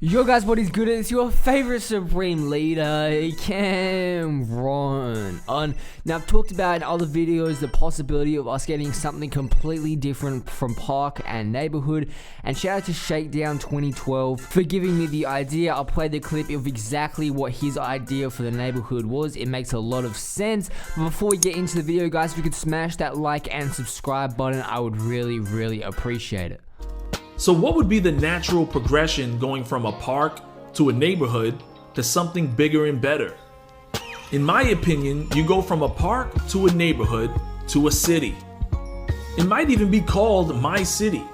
Yo guys, what is good? It's your favorite supreme leader, Cameron. Now I've talked about in other videos the possibility of us getting something completely different from Park and Neighborhood, and shout out to ShakeDown2012 for giving me the idea. I'll play the clip of exactly what his idea for the Neighborhood was. It makes a lot of sense. But before we get into the video, guys, if you could smash that like and subscribe button, I would really appreciate it. So what would be the natural progression going from a park to a neighborhood to something bigger and better? In my opinion, you go from a park to a neighborhood to a city. It might even be called MYCITY.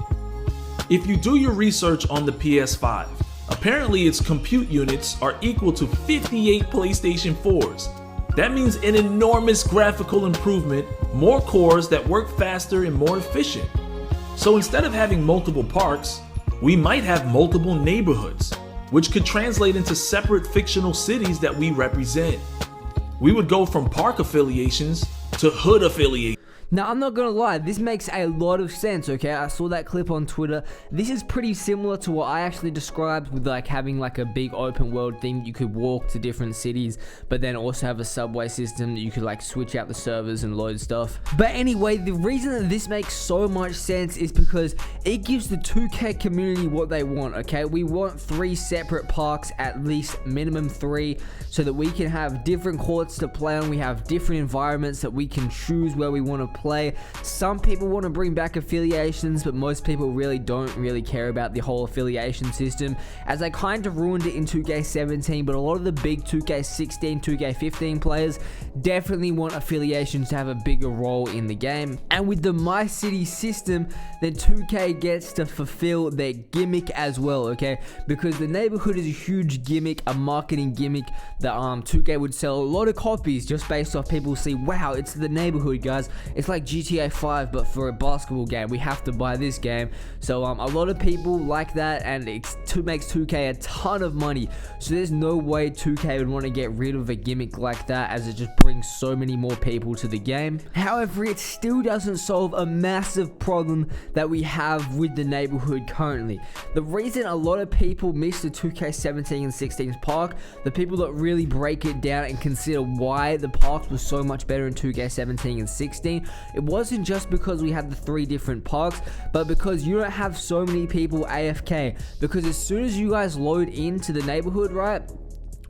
If you do your research on the PS5, apparently its compute units are equal to 58 PlayStation 4s. That means an enormous graphical improvement, more cores that work faster and more efficient. So instead of having multiple parks, we might have multiple neighborhoods, which could translate into separate fictional cities that we represent. We would go from park affiliations to hood affiliations. Now, I'm not gonna lie, this makes a lot of sense, okay? I saw that clip on Twitter. This is pretty similar to what I actually described with like having like a big open world thing. You could walk to different cities, but then also have a subway system that you could like switch out the servers and load stuff. But anyway, the reason that this makes so much sense is because it gives the 2K community what they want, okay? We want 3 separate parks, at least minimum 3, so that we can have different courts to play on. We have different environments that we can choose where we want to play. Some people want to bring back affiliations, but most people don't really care about the whole affiliation system, as they kind of ruined it in 2K17. But a lot of the big 2K16, 2K15 players definitely want affiliations to have a bigger role in the game. And with the MyCITY system, then 2K gets to fulfill their gimmick as well, okay? Because the neighborhood is a huge gimmick, a marketing gimmick that 2K would sell a lot of copies just based off people see, wow, it's the neighborhood, guys. It's like GTA 5 but for a basketball game. We have to buy this game. So a lot of people like that, and it makes 2K a ton of money. So there's no way 2K would want to get rid of a gimmick like that, as it just brings so many more people to the game. However, it still doesn't solve a massive problem that we have with the neighborhood currently. The reason a lot of people miss the 2K17 and 16's park, the people that really break it down and consider why the parks was so much better in 2K17 and 16, it wasn't just because we had the 3 different parks, but because you don't have so many people AFK. Because as soon as you guys load into the neighborhood, right,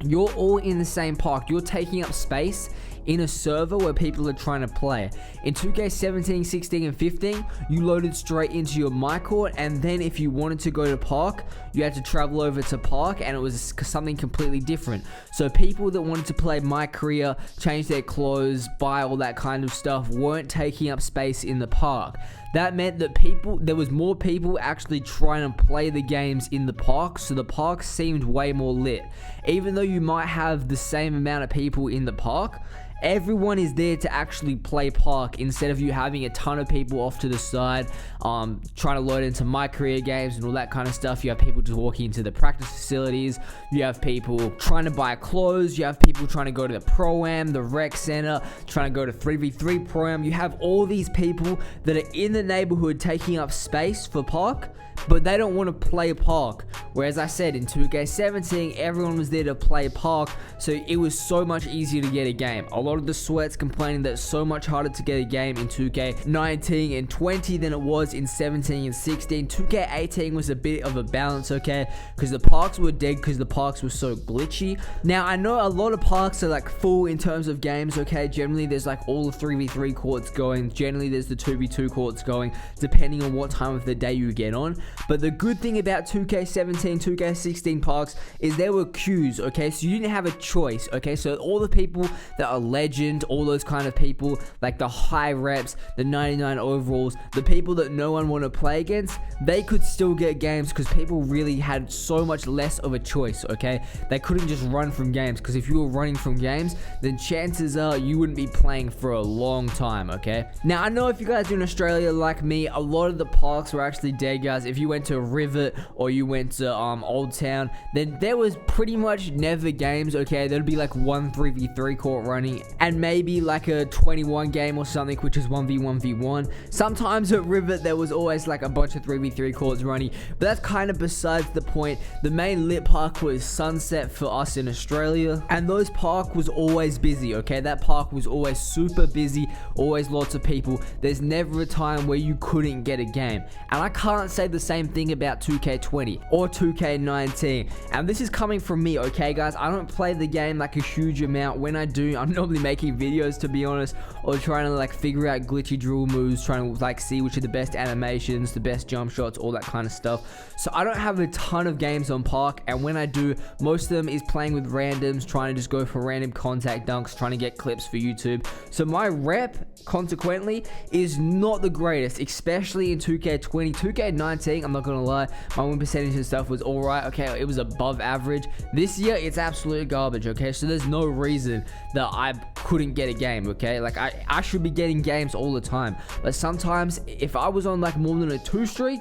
you're all in the same park. You're taking up space in a server where people are trying to play. In 2K17, 16, and 15, you loaded straight into your my court, and then if you wanted to go to park, you had to travel over to park, and it was something completely different. So people that wanted to play my career, change their clothes, buy all that kind of stuff, weren't taking up space in the park. That meant that there was more people actually trying to play the games in the park, so the park seemed way more lit. Even though you might have the same amount of people in the park, everyone is there to actually play park, instead of you having a ton of people off to the side trying to load into my career games and all that kind of stuff. You have people just walking into the practice facilities, you have people trying to buy clothes, you have people trying to go to the pro-am, the rec center, trying to go to 3v3 pro-am. You have all these people that are in the neighborhood taking up space for park, but they don't want to play park. Whereas I said in 2K17, everyone was there to play park, so it was so much easier to get a game. A lot of the sweats complaining that it's so much harder to get a game in 2K19 and 20 than it was in 17 and 16. 2K18 was a bit of a balance, okay, because the parks were dead because the parks were so glitchy. Now, I know a lot of parks are like full in terms of games, okay. Generally, there's like all the 3v3 courts going. Generally, there's the 2v2 courts going, depending on what time of the day you get on. But the good thing about 2K17, 2K16 parks is there were queues, okay? So you didn't have a choice, okay? So all the people that are legend, all those kind of people, like the high reps, the 99 overalls, the people that no one want to play against, they could still get games because people really had so much less of a choice, okay? They couldn't just run from games, because if you were running from games, then chances are you wouldn't be playing for a long time, okay? Now, I know if you guys are in Australia like me, a lot of the parks were actually dead, guys. If you went to Rivet or you went to Old Town, then there was pretty much never games, okay? There'd be like one 3v3 court running something, and maybe like a 21 game or something, which is 1v1v1. Sometimes at Rivet there was always like a bunch of 3v3 calls running, but that's kind of besides the point. The main lit park was Sunset for us in Australia, and those park was always busy, okay? That park was always super busy, always lots of people. There's never a time where you couldn't get a game, and I can't say the same thing about 2K20 or 2K19, and this is coming from me, okay guys? I don't play the game like a huge amount. When I do, I'm normally making videos, to be honest, or trying to like figure out glitchy drill moves, trying to like see which are the best animations, the best jump shots, all that kind of stuff. So I don't have a ton of games on park, and when I do, most of them is playing with randoms, trying to just go for random contact dunks, trying to get clips for YouTube. So my rep, consequently, is not the greatest, especially in 2K20. 2K19, I'm not gonna lie, my win percentage and stuff was alright, okay? It was above average. This year, it's absolute garbage, okay? So there's no reason that I couldn't get a game, okay? Like, I should be getting games all the time. But sometimes, if I was on like more than a 2 streak,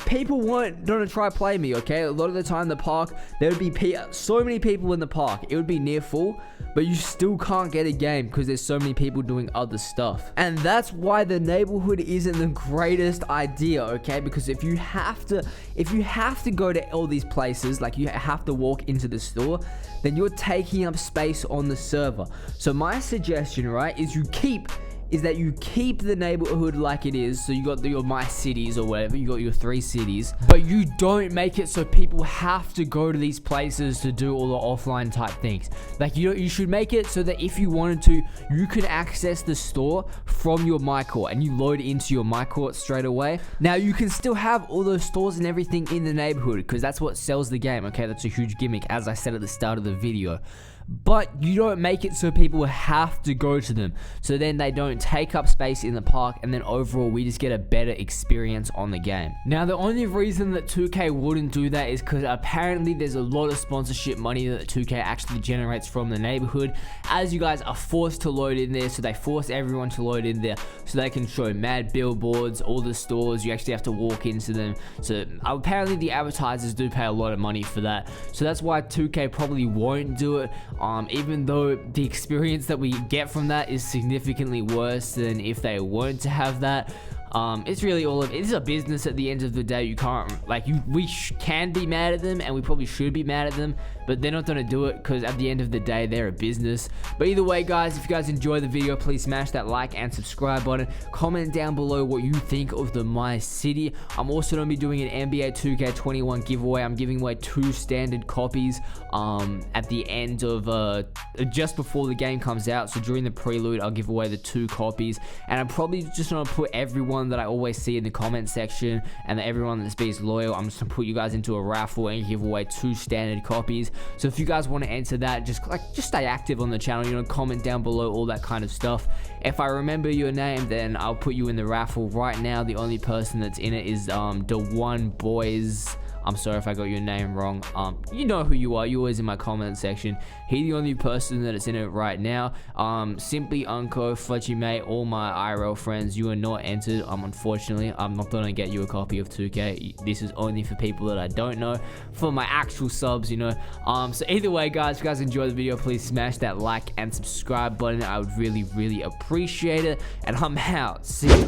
people weren't gonna try play me, okay? A lot of the time, the park, there would be so many people in the park, it would be near full, but you still can't get a game because there's so many people doing other stuff. And that's why the neighborhood isn't the greatest idea, okay? Because if you have to go to all these places, like you have to walk into the store, then you're taking up space on the server. So my suggestion, right, is that you keep the neighborhood like it is. So you got your MYCITYs or whatever, you got your 3 cities, but you don't make it so people have to go to these places to do all the offline type things. Like you should make it so that if you wanted to, you can access the store from your MyCourt and you load into your MyCourt straight away. Now you can still have all those stores and everything in the neighborhood because that's what sells the game, okay? That's a huge gimmick, as I said at the start of the video. But you don't make it so people have to go to them, so then they don't take up space in the park, and then overall we just get a better experience on the game. Now the only reason that 2K wouldn't do that is because apparently there's a lot of sponsorship money that 2K actually generates from the neighborhood, as you guys are forced to load in there. So they force everyone to load in there so they can show mad billboards, all the stores, you actually have to walk into them. So apparently the advertisers do pay a lot of money for that, so that's why 2K probably won't do it. Even though the experience that we get from that is significantly worse than if they weren't to have that. It's really it's a business at the end of the day. You can't, like, we can be mad at them, and we probably should be mad at them, but they're not gonna do it because at the end of the day, they're a business. But either way, guys, if you guys enjoy the video, please smash that like and subscribe button. Comment down below what you think of the MyCity. I'm also gonna be doing an NBA 2K21 giveaway. I'm giving away 2 standard copies at the end of just before the game comes out. So during the prelude, I'll give away the 2 copies, and I'm probably just gonna put everyone that I always see in the comment section and everyone that's being loyal. I'm just gonna put you guys into a raffle and give away 2 standard copies. So if you guys want to enter that, just stay active on the channel, you know, comment down below, all that kind of stuff. If I remember your name, then I'll put you in the raffle. Right now, the only person that's in it is the one boys. I'm sorry if I got your name wrong. You know who you are. You're always in my comment section. He's the only person that is in it right now. Simply Unco, Fudgy Mate, all my IRL friends, you are not entered. Unfortunately, I'm not gonna get you a copy of 2K. This is only for people that I don't know. For my actual subs, you know. So either way, guys, if you guys enjoyed the video, please smash that like and subscribe button. I would really, really appreciate it. And I'm out. See ya.